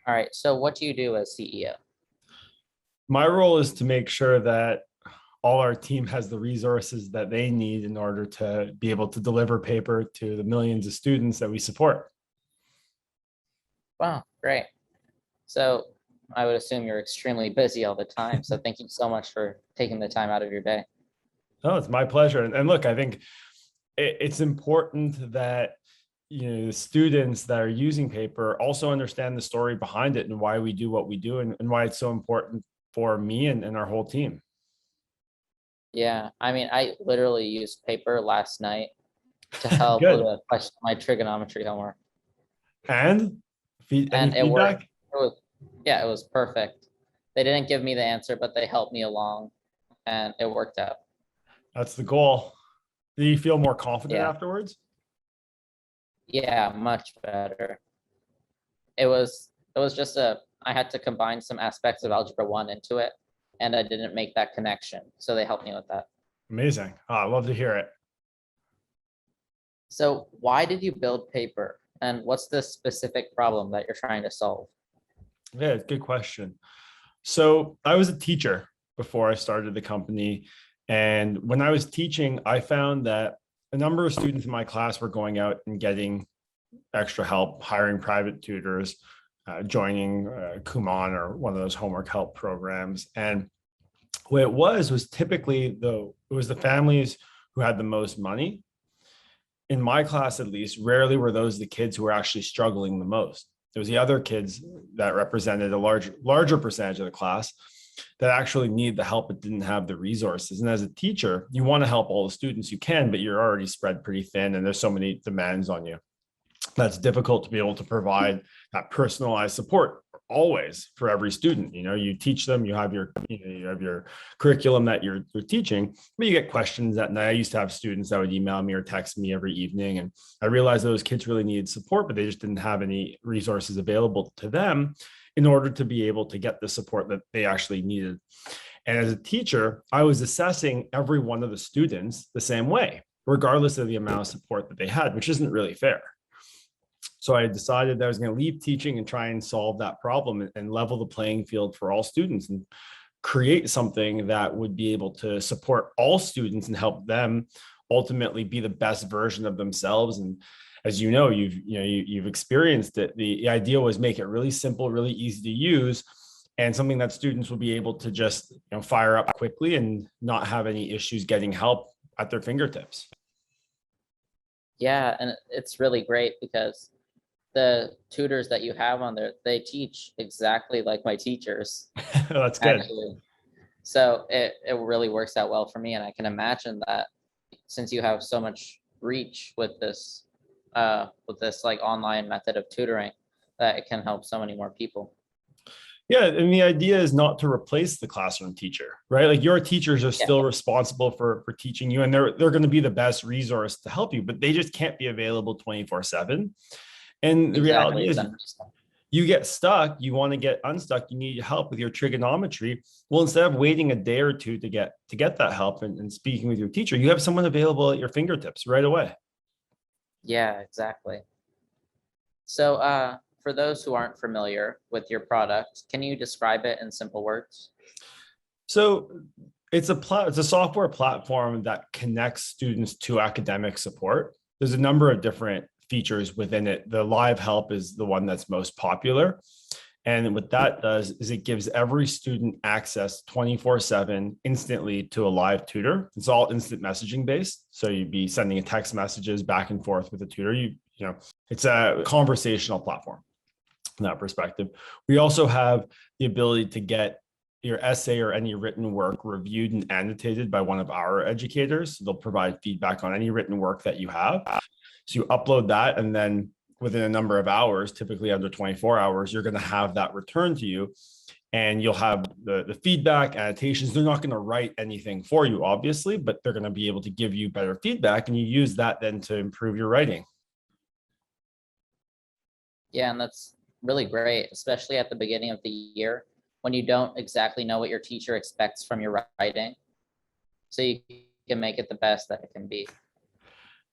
All right. So what do you do as CEO? My role is to make sure that all our team has the resources that they need in order to be able to deliver paper to the millions of students that we support. Wow, great. So I would assume you're extremely busy all the time. So thank you so much for taking the time out of your day. Oh, it's my pleasure. And look, I think it's important that the students that are using paper also understand the story behind it and why we do what we do, and why it's so important for me and our whole team. Yeah, I mean, I literally used paper last night to help with Good. a question, my trigonometry homework, And any and it worked. feedback? It was, yeah, it was perfect. They didn't give me the answer, but they helped me along, and it worked out. That's the goal. Do you feel more confident Yeah, afterwards? yeah, much better. It was just I had to combine some aspects of Algebra 1 into it, and I didn't make that connection, so they helped me with that. Amazing. Oh, I love to hear it. So why did you build paper, and what's the specific problem that you're trying to solve? Yeah, good question. So I was a teacher before I started the company. And when I was teaching, I found that a number of students in my class were going out and getting extra help, hiring private tutors, joining Kumon or one of those homework help programs. And what it was typically it was the families who had the most money. In my class, at least, rarely were those the kids who were actually struggling the most. It was the other kids that represented a larger percentage of the class that actually need the help but didn't have the resources. And as a teacher, you want to help all the students you can, but you're already spread pretty thin and there's so many demands on you. That's difficult to be able to provide that personalized support always for every student. You teach them, you have your curriculum that you're teaching, but you get questions at night. I used to have students that would email me or text me every evening, and I realized those kids really needed support, but they just didn't have any resources available to them in order to be able to get the support that they actually needed. And as a teacher, I was assessing every one of the students the same way, regardless of the amount of support that they had, which isn't really fair. So I decided that I was going to leave teaching and try and solve that problem and level the playing field for all students and create something that would be able to support all students and help them ultimately be the best version of themselves. And as you've experienced it, the idea was make it really simple, really easy to use, and something that students will be able to just fire up quickly and not have any issues getting help at their fingertips. Yeah, and it's really great because the tutors that you have on there, they teach exactly like my teachers, That's good. actually. So it really works out well for me. And I can imagine that since you have so much reach with this like online method of tutoring, that it can help so many more people. Yeah, and the idea is not to replace the classroom teacher, right? Like your teachers are Yeah, still responsible for teaching you, and they're going to be the best resource to help you, but they just can't be available 24/7. And the exactly. reality It's is understandable. you get stuck, you want to get unstuck, you need help with your trigonometry. Well, instead of waiting a day or two to get that help and speaking with your teacher, you have someone available at your fingertips right away. Yeah, exactly. So for those who aren't familiar with your product, can you describe it in simple words? So it's a software platform that connects students to academic support. There's a number of different features within it. The live help is the one that's most popular. And what that does is it gives every student access 24/7 instantly to a live tutor. It's all instant messaging based. So you'd be sending text messages back and forth with the tutor. It's a conversational platform from that perspective. We also have the ability to get your essay or any written work reviewed and annotated by one of our educators. They'll provide feedback on any written work that you have. So you upload that, and then within a number of hours, typically under 24 hours, you're going to have that returned to you, and you'll have the feedback, annotations. They're not going to write anything for you, obviously, but they're going to be able to give you better feedback, and you use that then to improve your writing. Yeah, and that's really great, especially at the beginning of the year when you don't exactly know what your teacher expects from your writing. So you can make it the best that it can be.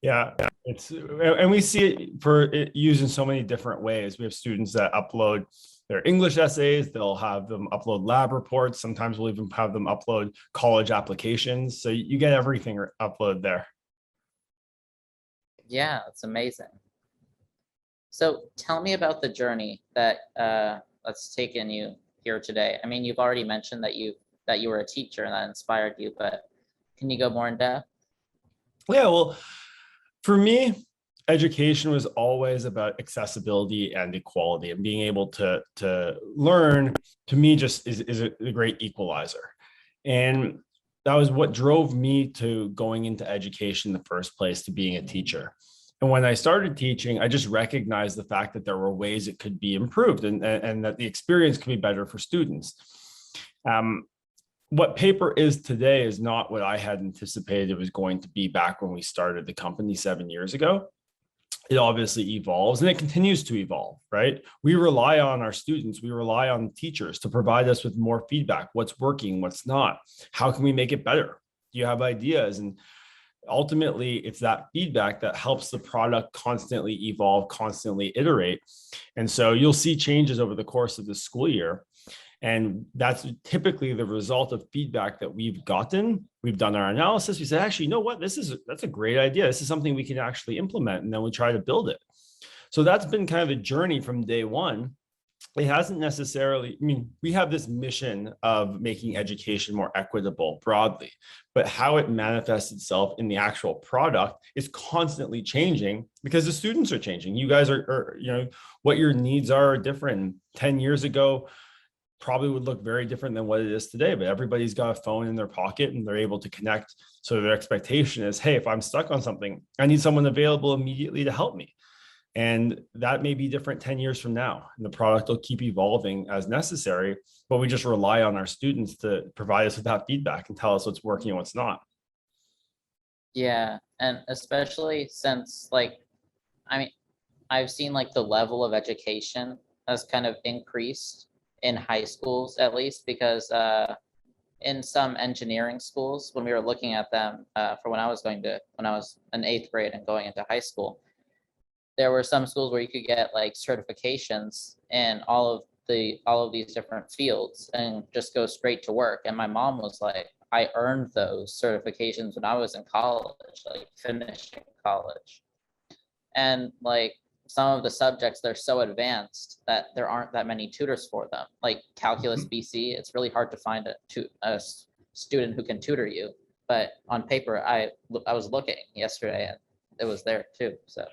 Yeah, and we see it for it used in so many different ways. We have students that upload their English essays, they'll have them upload lab reports. Sometimes we'll even have them upload college applications. So you get everything uploaded there. Yeah, it's amazing. So tell me about the journey that that's taken you here today. I mean, you've already mentioned that you were a teacher and that inspired you, but can you go more in depth? Yeah, well, for me, education was always about accessibility and equality, and being able to learn, to me, just is a great equalizer. And that was what drove me to going into education in the first place, to being a teacher. And when I started teaching, I just recognized the fact that there were ways it could be improved, and that the experience could be better for students. What paper is today is not what I had anticipated it was going to be back when we started the company 7 years ago. It obviously evolves and it continues to evolve, right? We rely on our students, we rely on teachers to provide us with more feedback. What's working, what's not? How can we make it better? Do you have ideas? And ultimately, it's that feedback that helps the product constantly evolve, constantly iterate. And so you'll see changes over the course of the school year. And that's typically the result of feedback that we've gotten. We've done our analysis. We said, actually, you know what? That's a great idea. This is something we can actually implement. And then we try to build it. So that's been kind of the journey from day one. It hasn't necessarily, I mean, we have this mission of making education more equitable broadly, but how it manifests itself in the actual product is constantly changing because the students are changing. You guys are what your needs are different. 10 years ago, probably would look very different than what it is today, but everybody's got a phone in their pocket and they're able to connect. So their expectation is, hey, if I'm stuck on something, I need someone available immediately to help me. And that may be different 10 years from now. And the product will keep evolving as necessary, but we just rely on our students to provide us with that feedback and tell us what's working and what's not. Yeah, and especially since I mean, I've seen like the level of education has kind of increased in high schools, at least, because in some engineering schools, when we were looking at them for when I was in eighth grade and going into high school, there were some schools where you could get like certifications in all of these different fields and just go straight to work. And my mom was like, I earned those certifications when I was in college, like finishing college. And like some of the subjects, they're so advanced that there aren't that many tutors for them. Like calculus BC, it's really hard to find a student who can tutor you. But on paper, I was looking yesterday and it was there too. So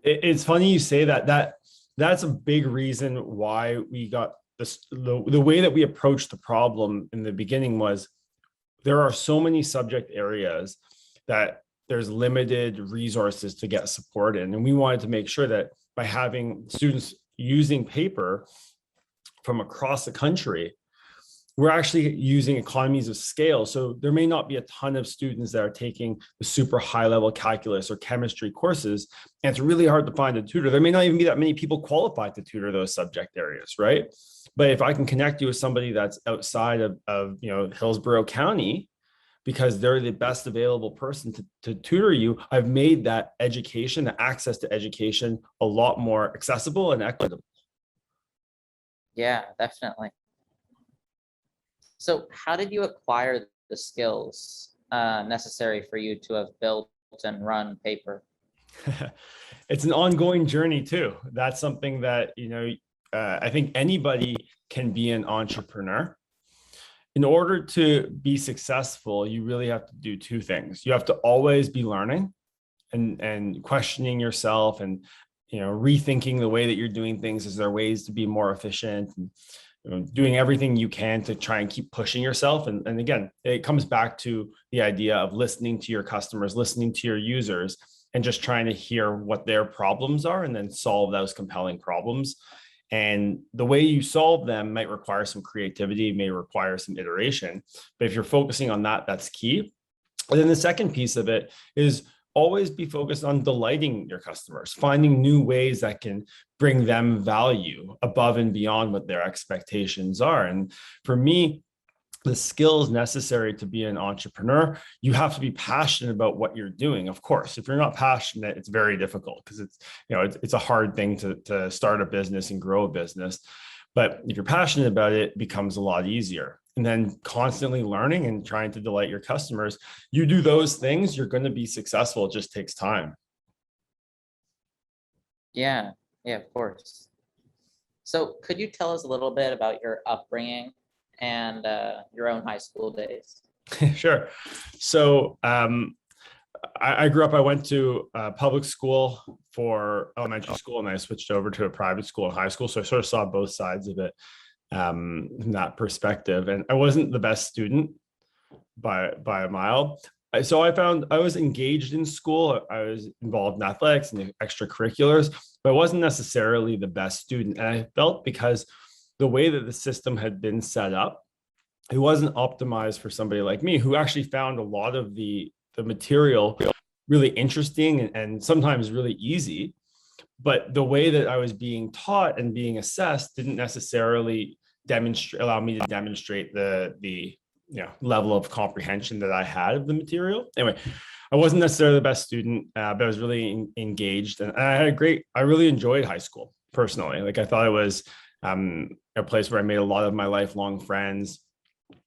it's funny you say that. That's a big reason why we got this. The way that we approached the problem in the beginning was there are so many subject areas that there's limited resources to get support in. And we wanted to make sure that by having students using paper from across the country, we're actually using economies of scale. So there may not be a ton of students that are taking the super high level calculus or chemistry courses, and it's really hard to find a tutor. There may not even be that many people qualified to tutor those subject areas, right? But if I can connect you with somebody that's outside of Hillsborough County, because they're the best available person to tutor you, I've made that education, the access to education, a lot more accessible and equitable. yeah, definitely. So how did you acquire the skills necessary for you to have built and run paper? It's an ongoing journey too. That's something that, I think anybody can be an entrepreneur. In order to be successful, you really have to do two things. You have to always be learning and questioning yourself and rethinking the way that you're doing things. Is there ways to be more efficient? And doing everything you can to try and keep pushing yourself. And again, it comes back to the idea of listening to your customers, listening to your users, and just trying to hear what their problems are and then solve those compelling problems. And the way you solve them might require some creativity, may require some iteration. But if you're focusing on that, that's key. And then the second piece of it is always be focused on delighting your customers, finding new ways that can bring them value above and beyond what their expectations are. And for me, the skills necessary to be an entrepreneur. You have to be passionate about what you're doing. Of course, if you're not passionate, it's very difficult because it's a hard thing to start a business and grow a business. But if you're passionate about it, it becomes a lot easier. And then constantly learning and trying to delight your customers, you do those things, you're going to be successful. It just takes time. Yeah, yeah, of course. So could you tell us a little bit about your upbringing and your own high school days? Sure. So I grew up, I went to public school for elementary school, and I switched over to a private school in high school. So I sort of saw both sides of it from that perspective. And I wasn't the best student by a mile. So I found I was engaged in school. I was involved in athletics and extracurriculars, but I wasn't necessarily the best student. And I felt because the way that the system had been set up, it wasn't optimized for somebody like me who actually found a lot of the material really interesting and sometimes really easy. But the way that I was being taught and being assessed didn't necessarily allow me to demonstrate the level of comprehension that I had of the material. Anyway, I wasn't necessarily the best student, but I was really engaged, and I really enjoyed high school personally. Like I thought it was a place where I made a lot of my lifelong friends.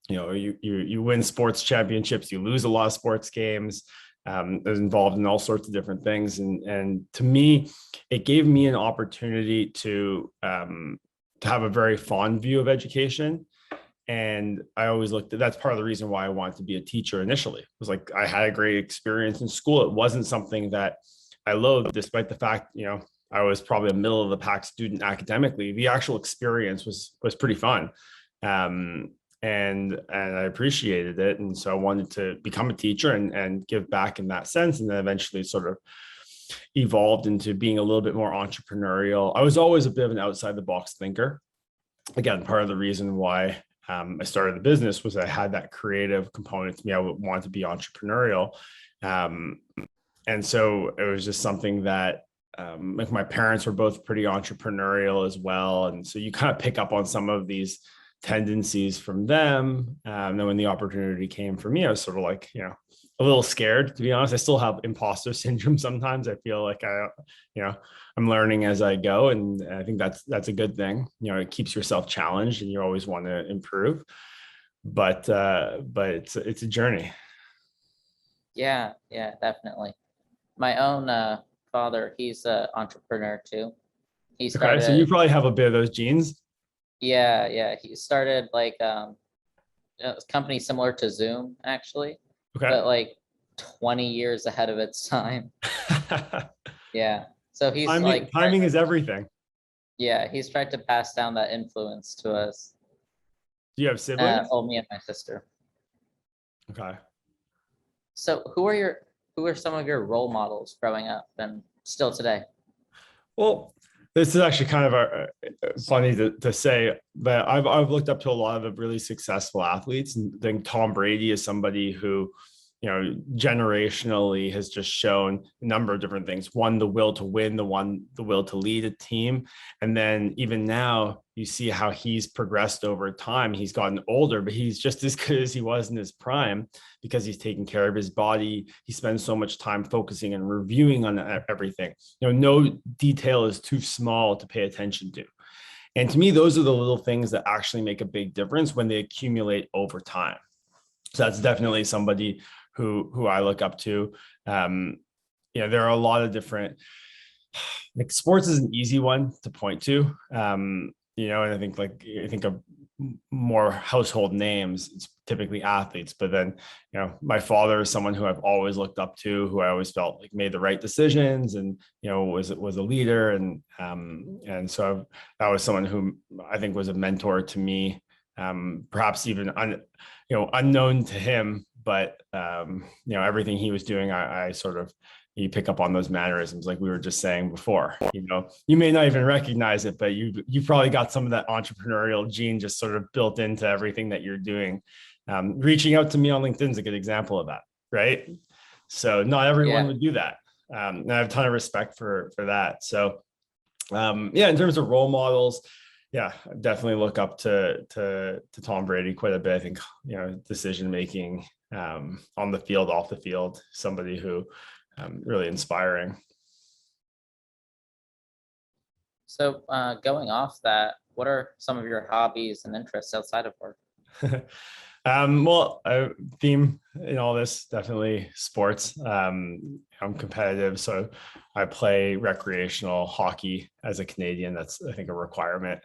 You win sports championships, you lose a lot of sports games. I was involved in all sorts of different things, and to me, it gave me an opportunity to have a very fond view of education. And I always looked at that's part of the reason why I wanted to be a teacher initially. It was like I had a great experience in school. It wasn't something that I loathed, despite the fact, I was probably a middle of the pack student academically. The actual experience was pretty fun. And I appreciated it. And so I wanted to become a teacher and give back in that sense. And then eventually sort of evolved into being a little bit more entrepreneurial. I was always a bit of an outside the box thinker. Again, part of the reason why I started the business was I had that creative component to me. I wanted to be entrepreneurial. And so it was just something that like my parents were both pretty entrepreneurial as well. And so you kind of pick up on some of these tendencies from them. And then when the opportunity came for me, I was sort of like, a little scared, to be honest. I still have imposter syndrome sometimes. I feel like I'm learning as I go. And I think that's a good thing. It keeps yourself challenged and you always want to improve. But it's a journey. Yeah, definitely. My own father, he's an entrepreneur too. He started. Okay, so you probably have a bit of those genes. Yeah. He started like a company similar to Zoom, actually, Okay. but like 20 years ahead of its time. Yeah. So he's timing is everything. Yeah, he's tried to pass down that influence to us. Do you have siblings? Me and my sister. Okay. So who are some of your role models growing up and still today? Well, this is actually kind of funny to say, but I've looked up to a lot of the really successful athletes, and I think Tom Brady is somebody who, generationally has just shown a number of different things. One, the will to win, the will to lead a team. And then even now you see how he's progressed over time. He's gotten older, but he's just as good as he was in his prime because he's taking care of his body. He spends so much time focusing and reviewing on everything. No detail is too small to pay attention to. And to me, those are the little things that actually make a big difference when they accumulate over time. So that's definitely somebody who I look up to. There are a lot of different, like sports is an easy one to point to. And I think of more household names, it's typically athletes, but then, my father is someone who I've always looked up to, who I always felt like made the right decisions and, was a leader. And so that was someone who I think was a mentor to me, perhaps even, unknown to him, but everything he was doing, I sort of, you pick up on those mannerisms, like we were just saying before. You may not even recognize it, but you probably got some of that entrepreneurial gene just sort of built into everything that you're doing. Reaching out to me on LinkedIn is a good example of that, right? So not everyone would do that. And I have a ton of respect for that. So in terms of role models, Yeah, I definitely look up to Tom Brady quite a bit. I think, decision making on the field, off the field, somebody who really inspiring. So going off that, what are some of your hobbies and interests outside of work? Well, theme in all this, definitely sports. I'm competitive, so I play recreational hockey as a Canadian. That's, I think, a requirement.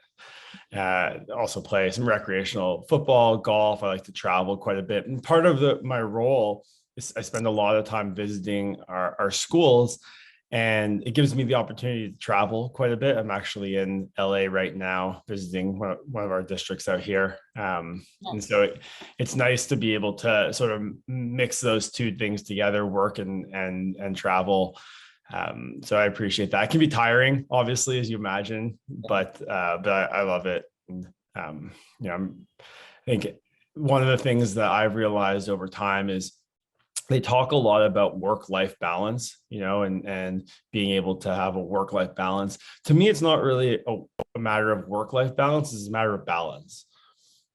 Also play some recreational football, golf. I like to travel quite a bit. And part of my role is I spend a lot of time visiting our schools, and it gives me the opportunity to travel quite a bit. I'm actually in LA right now visiting one of our districts out here. And so it's nice to be able to sort of mix those two things together, work and travel. So I appreciate that. It can be tiring, obviously, as you imagine, but I love it. And, I think one of the things that I've realized over time is they talk a lot about work-life balance, and being able to have a work-life balance. To me, it's not really a matter of work-life balance, it's a matter of balance.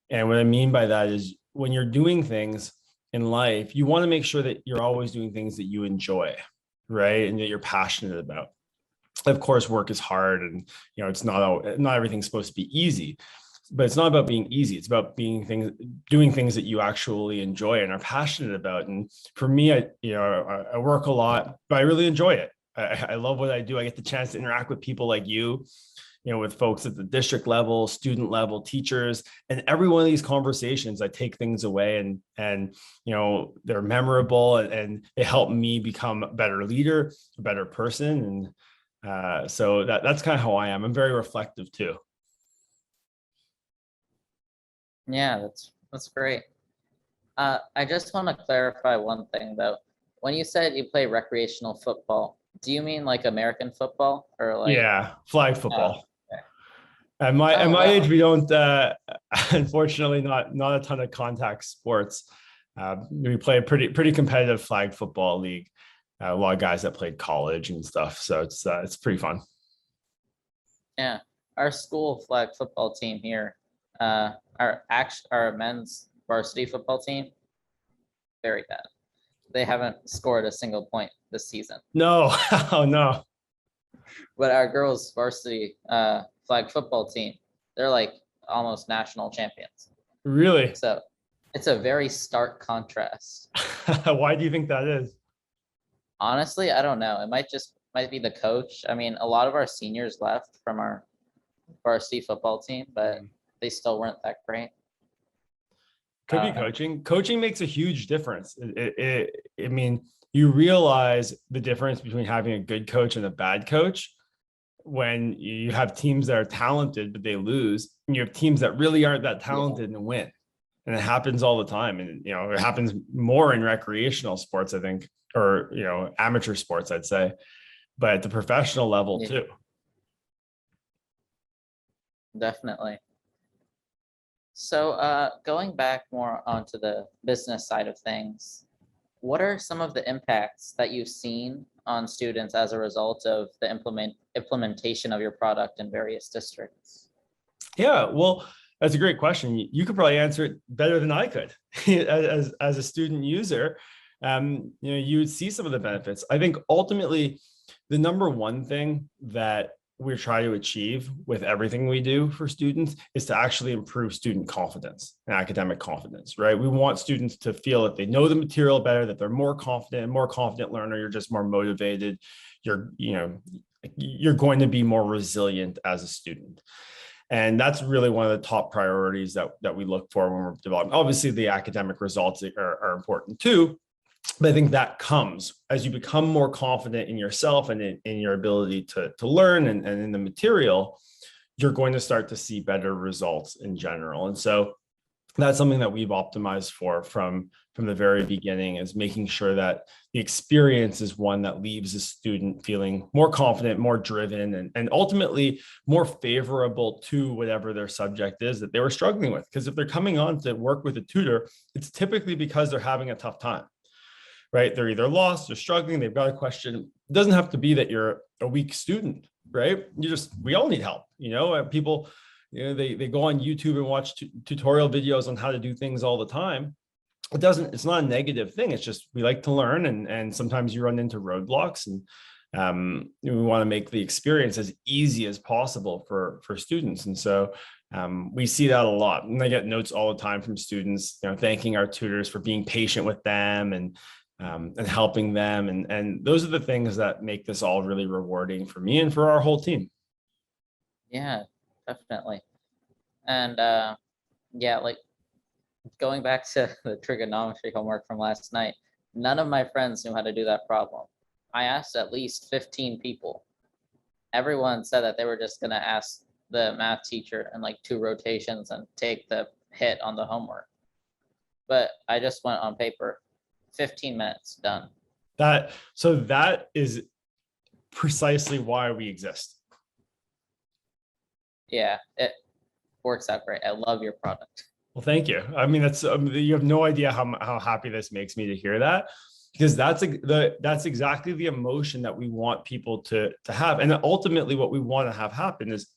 And what I mean by that is when you're doing things in life, you want to make sure that you're always doing things that you enjoy, right? And that you're passionate about. Of course, work is hard, and it's not everything's supposed to be easy, but it's not about being easy. It's about doing things that you actually enjoy and are passionate about. And for me, I work a lot, but I really enjoy it. I love what I do. I get the chance to interact with people like you, with folks at the district level, student level, teachers, and every one of these conversations, I take things away and they're memorable, and they help me become a better leader, a better person. And so that's kind of how I am. I'm very reflective too. Yeah, that's great. I just want to clarify one thing though. When you said you play recreational football, do you mean like American football or like? Yeah, flag football. Okay. At my Wow. age, we don't, unfortunately, not a ton of contact sports. We play a pretty competitive flag football league. A lot of guys that played college and stuff, so it's pretty fun. Yeah, our school flag football team here, our men's varsity football team, very bad. They haven't scored a single point this season. No, oh no. But our girls varsity flag football team, they're like almost national champions. Really? So it's a very stark contrast. Why do you think that is? Honestly, I don't know. It might be the coach. I mean, a lot of our seniors left from our varsity football team, but they still weren't that great. Could be coaching. Coaching makes a huge difference. I mean, you realize the difference between having a good coach and a bad coach when you have teams that are talented, but they lose, and you have teams that really aren't that talented and win. And it happens all the time. And, it happens more in recreational sports, I think, or, amateur sports, I'd say, but at the professional level too. Definitely. So going back more onto the business side of things, what are some of the impacts that you've seen on students as a result of the implementation of your product in various districts? Yeah, well, that's a great question. You could probably answer it better than I could. as a student user, you would see some of the benefits. I think ultimately, the number one thing that we're trying to achieve with everything we do for students is to actually improve student confidence and academic confidence, right? We want students to feel that they know the material better, that they're more confident learner. You're just more motivated. You're going to be more resilient as a student. And that's really one of the top priorities that we look for when we're developing. Obviously, the academic results are important too, but I think that comes as you become more confident in yourself and in your ability to learn and in the material, you're going to start to see better results in general. And so that's something that we've optimized for from the very beginning, is making sure that the experience is one that leaves a student feeling more confident, more driven, and ultimately more favorable to whatever their subject is that they were struggling with. Because if they're coming on to work with a tutor, it's typically because they're having a tough time, right? They're either lost or struggling. They've got a question. It doesn't have to be that you're a weak student, right? We all need help. People, they go on YouTube and watch tutorial videos on how to do things all the time. It's not a negative thing. It's just, we like to learn, and sometimes you run into roadblocks, and we want to make the experience as easy as possible for students. And so we see that a lot, and I get notes all the time from students, thanking our tutors for being patient with them and helping them. And those are the things that make this all really rewarding for me and for our whole team. Yeah, definitely. And yeah, like going back to the trigonometry homework from last night, none of my friends knew how to do that problem. I asked at least 15 people. Everyone said that they were just going to ask the math teacher in like 2 rotations and take the hit on the homework. But I just went on paper, 15 minutes, done. So that is precisely why we exist. Yeah, it works out great. I love your product. Well, thank you. I mean, that's you have no idea how happy this makes me to hear that, because that's exactly the emotion that we want people to have. And ultimately what we want to have happen is,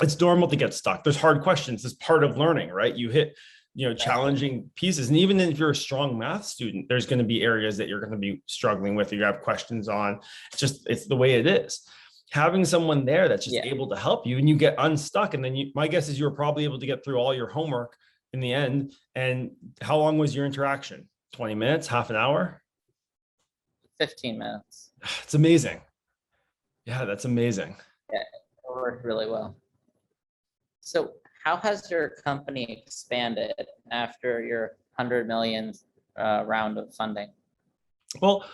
it's normal to get stuck. There's hard questions. It's part of learning, right? You hit, challenging pieces. And even if you're a strong math student, there's going to be areas that you're going to be struggling with, or you have questions on. It's the way it is. Having someone there that's just able to help you, and you get unstuck. And then my guess is you were probably able to get through all your homework in the end. And how long was your interaction? 20 minutes, half an hour? 15 minutes. It's amazing. Yeah, that's amazing. Yeah, it worked really well. So how has your company expanded after your 100 million round of funding? Well,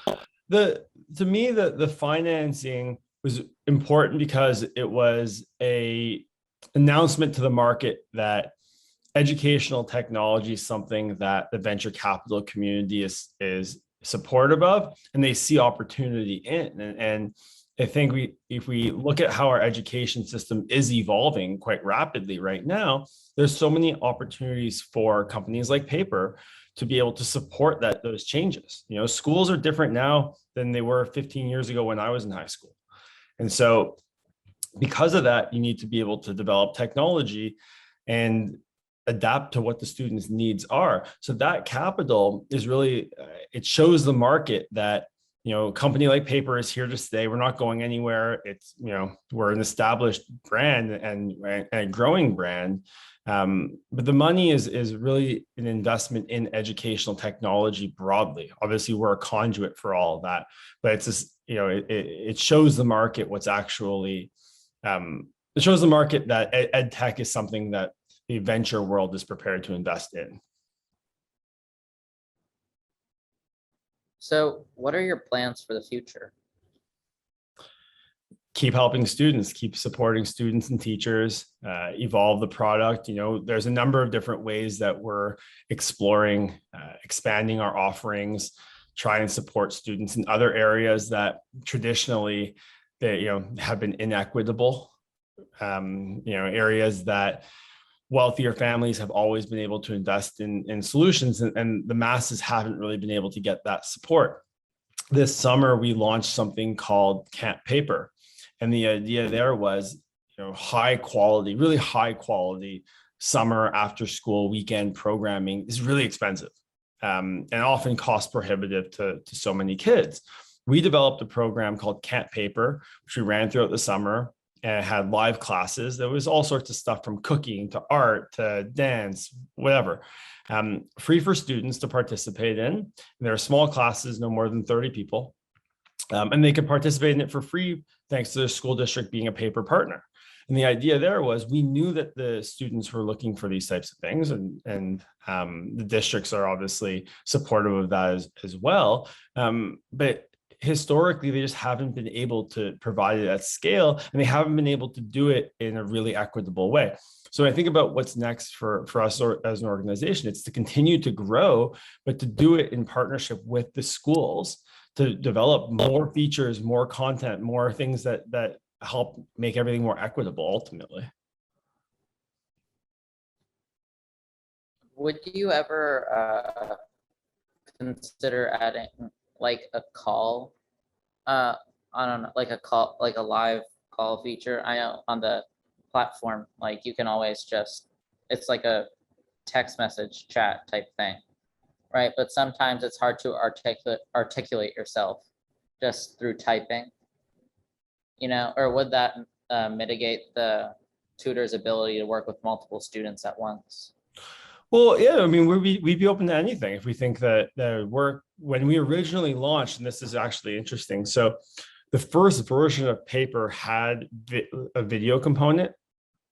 to me, the financing was important because it was a announcement to the market that educational technology is something that the venture capital community is supportive of, and they see opportunity in. And I think if we look at how our education system is evolving quite rapidly right now, there's so many opportunities for companies like Paper to be able to support those changes. Schools are different now than they were 15 years ago when I was in high school. And so because of that, you need to be able to develop technology and adapt to what the students' needs are. So that capital is really, it shows the market that, a company like Paper is here to stay. We're not going anywhere. It's, we're an established brand and a growing brand. But the money is really an investment in educational technology broadly. Obviously, we're a conduit for all of that, but it's just, it shows the market what's actually, it shows the market that ed tech is something that the venture world is prepared to invest in. So what are your plans for the future? Keep helping students, keep supporting students and teachers, evolve the product. There's a number of different ways that we're exploring, expanding our offerings, try and support students in other areas that traditionally have been inequitable, areas that wealthier families have always been able to invest in solutions, and the masses haven't really been able to get that support. This summer, we launched something called Camp Paper. And the idea there was, really high quality summer after school weekend programming is really expensive and often cost prohibitive to so many kids. We developed a program called Camp Paper, which we ran throughout the summer, and it had live classes. There was all sorts of stuff from cooking to art to dance, whatever, free for students to participate in. And there are small classes, no more than 30 people. And they could participate in it for free, thanks to the school district being a Paper partner. And the idea there was, we knew that the students were looking for these types of things, and the districts are obviously supportive of that as well. But historically, they just haven't been able to provide it at scale, and they haven't been able to do it in a really equitable way. So when I think about what's next for us as an organization, it's to continue to grow, but to do it in partnership with the schools, to develop more features, more content, more things that help make everything more equitable ultimately. Would you ever consider adding like a call, I don't know, like a live call feature? I know on the platform, like you can always just, it's like a text message chat type thing, right? But sometimes it's hard to articulate yourself just through typing, or would that mitigate the tutor's ability to work with multiple students at once? Well, yeah, I mean, we'd be open to anything if we think that work. When we originally launched, and this is actually interesting. So the first version of paper had a video component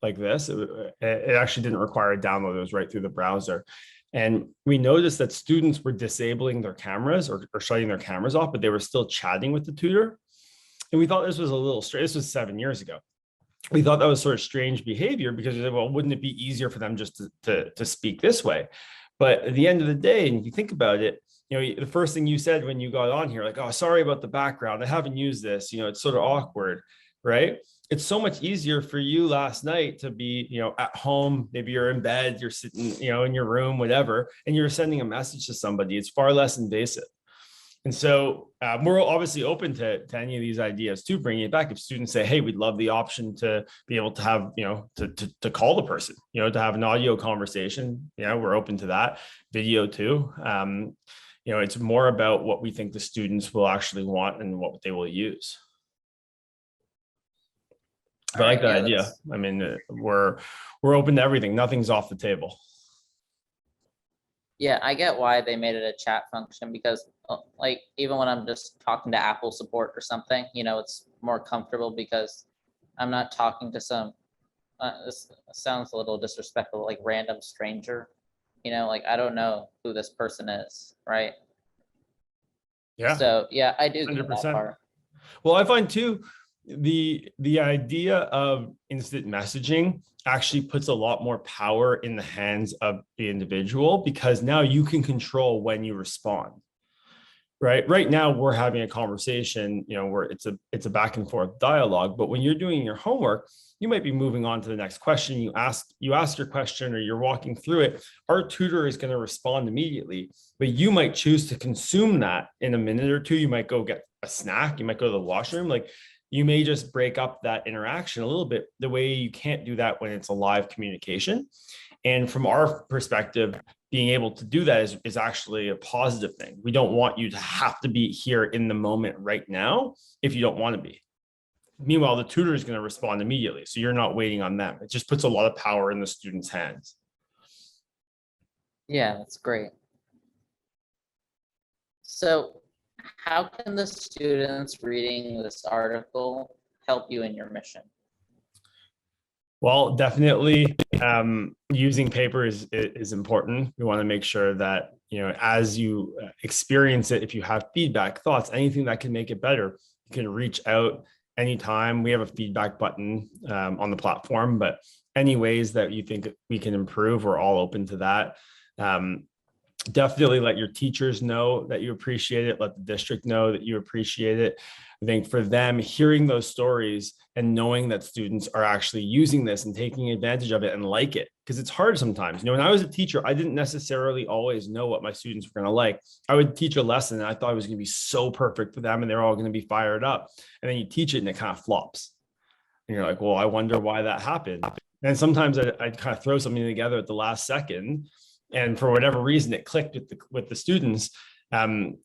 like this. It actually didn't require a download. It was right through the browser. And we noticed that students were disabling their cameras or shutting their cameras off, but they were still chatting with the tutor. And we thought this was a little strange. This was 7 years ago. We thought that was sort of strange behavior because, well, wouldn't it be easier for them just to speak this way? But at the end of the day, and if you think about it, the first thing you said when you got on here, like, oh, sorry about the background, I haven't used this, it's sort of awkward, right? It's so much easier for you last night to be, at home, maybe you're in bed, you're sitting, in your room, whatever, and you're sending a message to somebody. It's far less invasive. And so we're obviously open to any of these ideas to bring it back. If students say, hey, we'd love the option to be able to have, to call the person, to have an audio conversation, we're open to that. Video too. It's more about what we think the students will actually want and what they will use. But I like that idea. I mean, we're open to everything. Nothing's off the table. Yeah, I get why they made it a chat function because like even when I'm just talking to Apple support or something, it's more comfortable because I'm not talking to some, this sounds a little disrespectful, like random stranger, like I don't know who this person is, right? Yeah. So yeah, I do get 100%. that part. Well, I find too, the idea of instant messaging actually puts a lot more power in the hands of the individual because now you can control when you respond. Right now we're having a conversation, where it's a back and forth dialogue, but when you're doing your homework, you might be moving on to the next question. You ask your question or you're walking through it. Our tutor is going to respond immediately, but you might choose to consume that in a minute or two. You might go get a snack. You might go to the washroom. Like, you may just break up that interaction a little bit the way you can't do that when it's a live communication. And from our perspective, being able to do that is actually a positive thing. We don't want you to have to be here in the moment right now if you don't want to be. Meanwhile, the tutor is going to respond immediately. So you're not waiting on them. It just puts a lot of power in the student's hands. Yeah, that's great. So how can the students reading this article help you in your mission? Well, definitely using paper is important. We want to make sure that, as you experience it, if you have feedback, thoughts, anything that can make it better, you can reach out anytime. We have a feedback button on the platform, but any ways that you think we can improve, we're all open to that. Definitely let your teachers know that you appreciate it. Let the district know that you appreciate it. I think for them, hearing those stories and knowing that students are actually using this and taking advantage of it and like it, because it's hard sometimes. When I was a teacher, I didn't necessarily always know what my students were going to like. I would teach a lesson and I thought it was going to be so perfect for them and they're all going to be fired up. And then you teach it and it kind of flops. And you're like, well, I wonder why that happened. And sometimes I'd kind of throw something together at the last second. And for whatever reason, it clicked with the students. And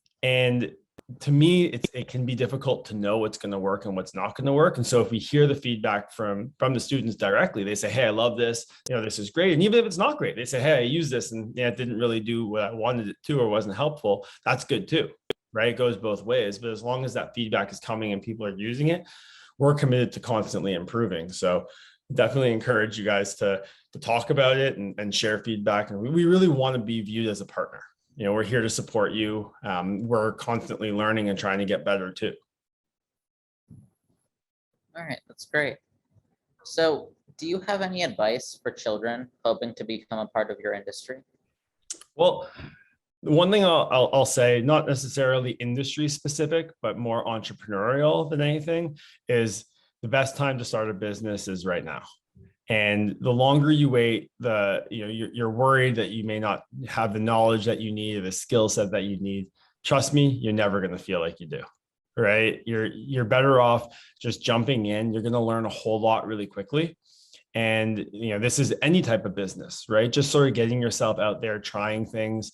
to me, it can be difficult to know what's going to work and what's not going to work. And so if we hear the feedback from the students directly, they say, hey, I love this. This is great. And even if it's not great, they say, hey, I used this and it didn't really do what I wanted it to or wasn't helpful. That's good too, right? It goes both ways. But as long as that feedback is coming and people are using it, we're committed to constantly improving. So definitely encourage you guys to talk about it and share feedback. And we really want to be viewed as a partner. We're here to support you. We're constantly learning and trying to get better too. All right, that's great. So do you have any advice for children hoping to become a part of your industry? Well, the one thing I'll say, not necessarily industry specific, but more entrepreneurial than anything, is the best time to start a business is right now. And the longer you wait, you're worried that you may not have the knowledge that you need or the skill set that you need. Trust me, you're never going to feel like you do, right? You're better off just jumping in. You're going to learn a whole lot really quickly. And, this is any type of business, right? Just sort of getting yourself out there, trying things.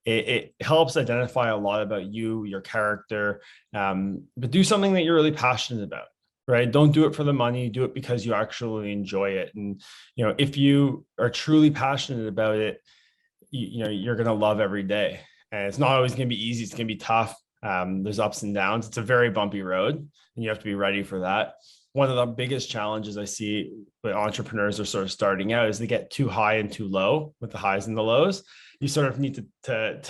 It helps identify a lot about you, your character, but do something that you're really passionate about, right? Don't do it for the money, do it because you actually enjoy it. And, if you are truly passionate about it, you're going to love every day. And it's not always going to be easy. It's going to be tough. There's ups and downs. It's a very bumpy road, and you have to be ready for that. One of the biggest challenges I see when entrepreneurs are sort of starting out is they get too high and too low with the highs and the lows. You sort of need to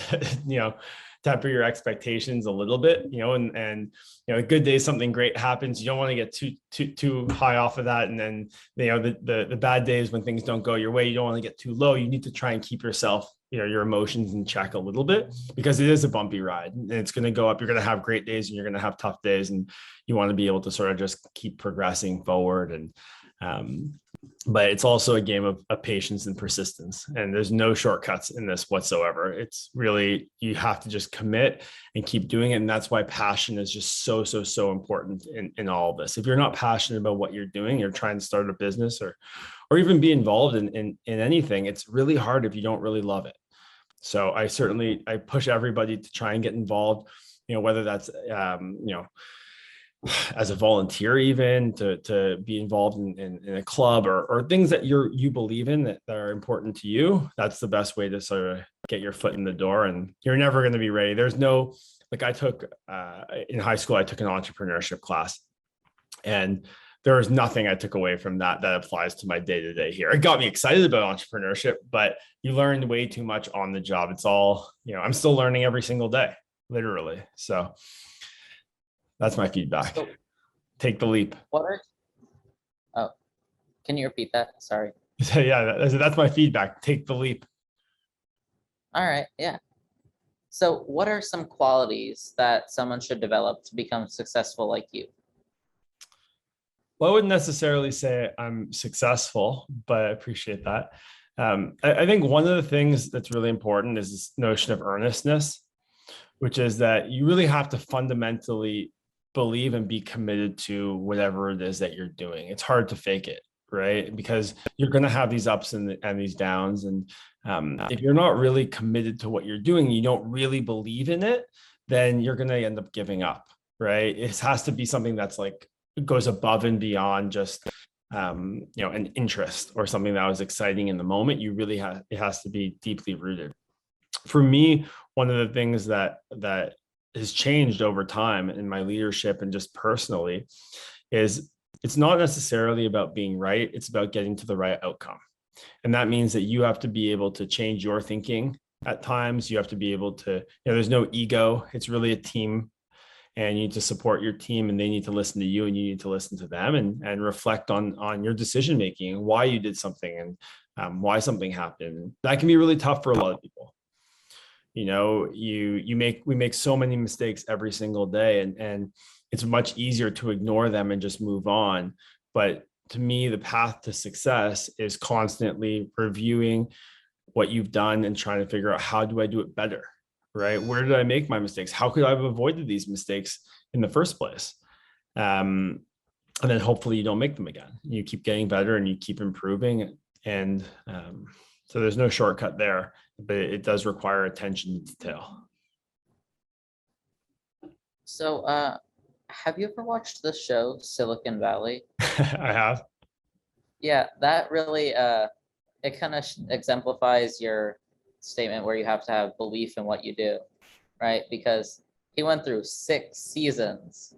temper your expectations a little bit, and a good day, something great happens. You don't want to get too high off of that. And then, the bad days when things don't go your way, you don't want to get too low. You need to try and keep yourself, your emotions in check a little bit, because it is a bumpy ride and it's going to go up. You're going to have great days and you're going to have tough days, and you want to be able to sort of just keep progressing forward. And, but it's also a game of patience and persistence, and there's no shortcuts in this whatsoever. It's really, you have to just commit and keep doing it. And that's why passion is just so important in all of this. If you're not passionate about what you're doing, you're trying to start a business or even be involved in anything, it's really hard if you don't really love it. So I push everybody to try and get involved, whether that's, as a volunteer, even to be involved in a club or things that you believe in that are important to you. That's the best way to sort of get your foot in the door, and you're never going to be ready. There's no, like, I took in high school, I took an entrepreneurship class, and there was nothing I took away from that applies to my day-to-day here. It got me excited about entrepreneurship, but you learned way too much on the job. It's all, I'm still learning every single day, literally. So that's my feedback. So, take the leap. Can you repeat that? Sorry. So yeah, that's my feedback. Take the leap. All right. Yeah. So what are some qualities that someone should develop to become successful like you? Well, I wouldn't necessarily say I'm successful, but I appreciate that. I think one of the things that's really important is this notion of earnestness, which is that you really have to fundamentally believe and be committed to whatever it is that you're doing. It's hard to fake it, right? Because you're going to have these ups and these downs. And if you're not really committed to what you're doing, you don't really believe in it, then you're going to end up giving up, right? It has to be something that's like, goes above and beyond just, an interest or something that was exciting in the moment. It has to be deeply rooted. For me, one of the things that has changed over time in my leadership and just personally is it's not necessarily about being right. It's about getting to the right outcome. And that means that you have to be able to change your thinking at times. You have to be able to, there's no ego. It's really a team, and you need to support your team, and they need to listen to you, and you need to listen to them, and reflect on your decision-making and why you did something and why something happened. That can be really tough for a lot of people. We make so many mistakes every single day, and it's much easier to ignore them and just move on. But to me, the path to success is constantly reviewing what you've done and trying to figure out, how do I do it better, right? Where did I make my mistakes? How could I have avoided these mistakes in the first place? And then hopefully you don't make them again. You keep getting better and you keep improving. And so there's no shortcut there, but it does require attention to detail. So, have you ever watched the show Silicon Valley? I have. Yeah, that really, it kind of exemplifies your statement where you have to have belief in what you do, right? Because he went through 6 seasons,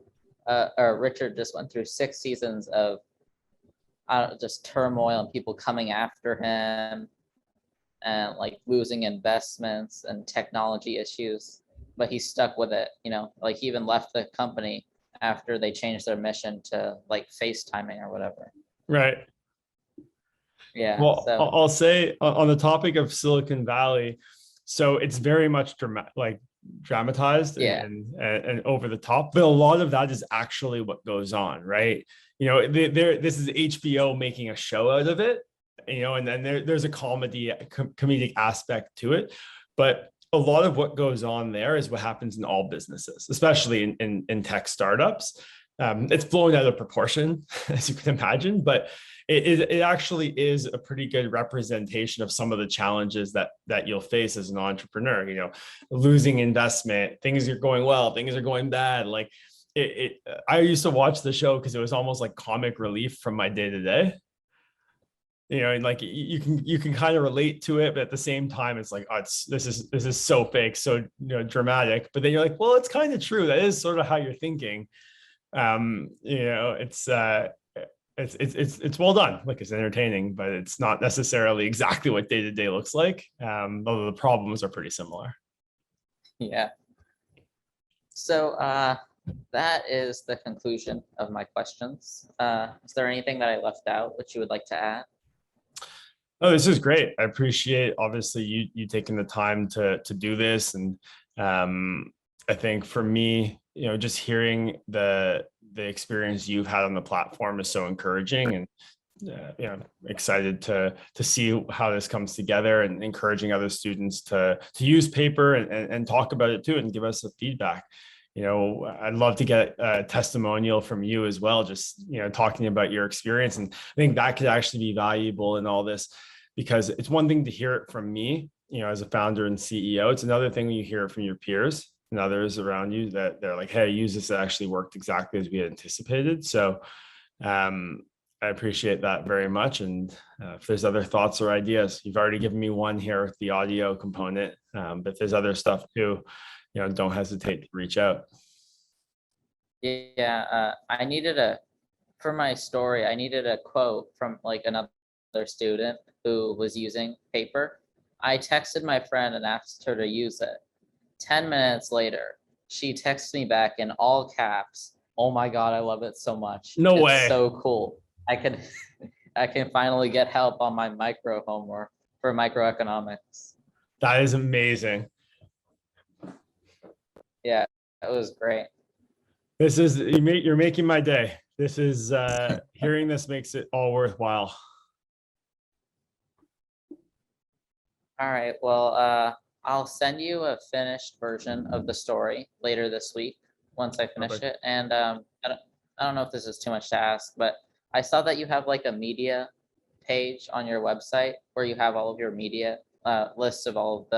or Richard just went through 6 seasons of just turmoil and people coming after him and like losing investments and technology issues, but he stuck with it. Like he even left the company after they changed their mission to like FaceTiming or whatever. Right. Yeah. Well, So I'll say on the topic of Silicon Valley, so it's very much dramatized and over the top, but a lot of that is actually what goes on, right? This is HBO making a show out of it, and then there's a comedic aspect to it, but a lot of what goes on there is what happens in all businesses, especially in tech startups. It's blown out of proportion, as you can imagine, but it actually is a pretty good representation of some of the challenges that you'll face as an entrepreneur. You know, losing investment, things are going well, things are going bad. Like I used to watch the show because it was almost like comic relief from my day to day. You know, and like you can kind of relate to it, but at the same time, it's like, oh, this is so fake, so, you know, dramatic. But then you're like, well, it's kind of true. That is sort of how you're thinking. You know, it's well done. Like, it's entertaining, but it's not necessarily exactly what day to day looks like. Although the problems are pretty similar. Yeah. So that is the conclusion of my questions. Is there anything that I left out which you would like to add? Oh, this is great. I appreciate, obviously, you taking the time to do this. And I think for me, you know, just hearing the experience you've had on the platform is so encouraging, and you know, excited to see how this comes together, and encouraging other students to use paper and talk about it too, and give us the feedback. You know, I'd love to get a testimonial from you as well, just, you know, talking about your experience. And I think that could actually be valuable in all this, because it's one thing to hear it from me, you know, as a founder and CEO. It's another thing when you hear it from your peers and others around you, that they're like, hey, use this, that actually worked exactly as we had anticipated. So I appreciate that very much. And if there's other thoughts or ideas, you've already given me one here with the audio component, but if there's other stuff too, you know, don't hesitate to reach out. Yeah, for my story, I needed a quote from like another student who was using paper. I texted my friend and asked her to use it. 10 minutes later, she texts me back in all caps, "Oh my God, I love it so much. No It's way. so cool. I can I can finally get help on my micro homework for microeconomics." That is amazing. Yeah, it was great. This is, you're making my day. This is hearing this makes it all worthwhile. All right, well, I'll send you a finished version of the story later this week once I finish Perfect. it. And I don't know if this is too much to ask, but I saw that you have like a media page on your website where you have all of your media lists of all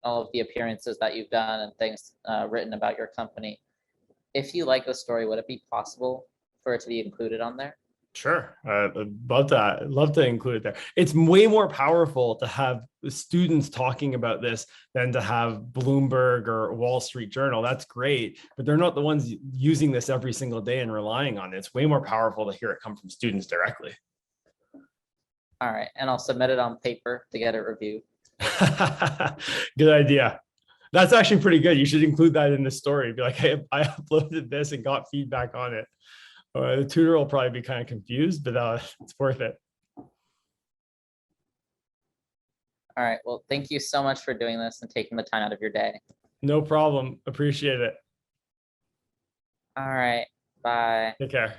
of the appearances that you've done and things written about your company. If you like the story, would it be possible for it to be included on there? Sure. I'd love that. I'd love to include it there. It's way more powerful to have students talking about this than to have Bloomberg or Wall Street Journal. That's great, but they're not the ones using this every single day and relying on it. It's way more powerful to hear it come from students directly. All right, and I'll submit it on paper to get it reviewed. Good idea. That's actually pretty good. You should include that in the story. Be like, hey, I uploaded this and got feedback on it. The tutor will probably be kind of confused, but it's worth it. All right. Well, thank you so much for doing this and taking the time out of your day. No problem. Appreciate it. All right. Bye. Take care.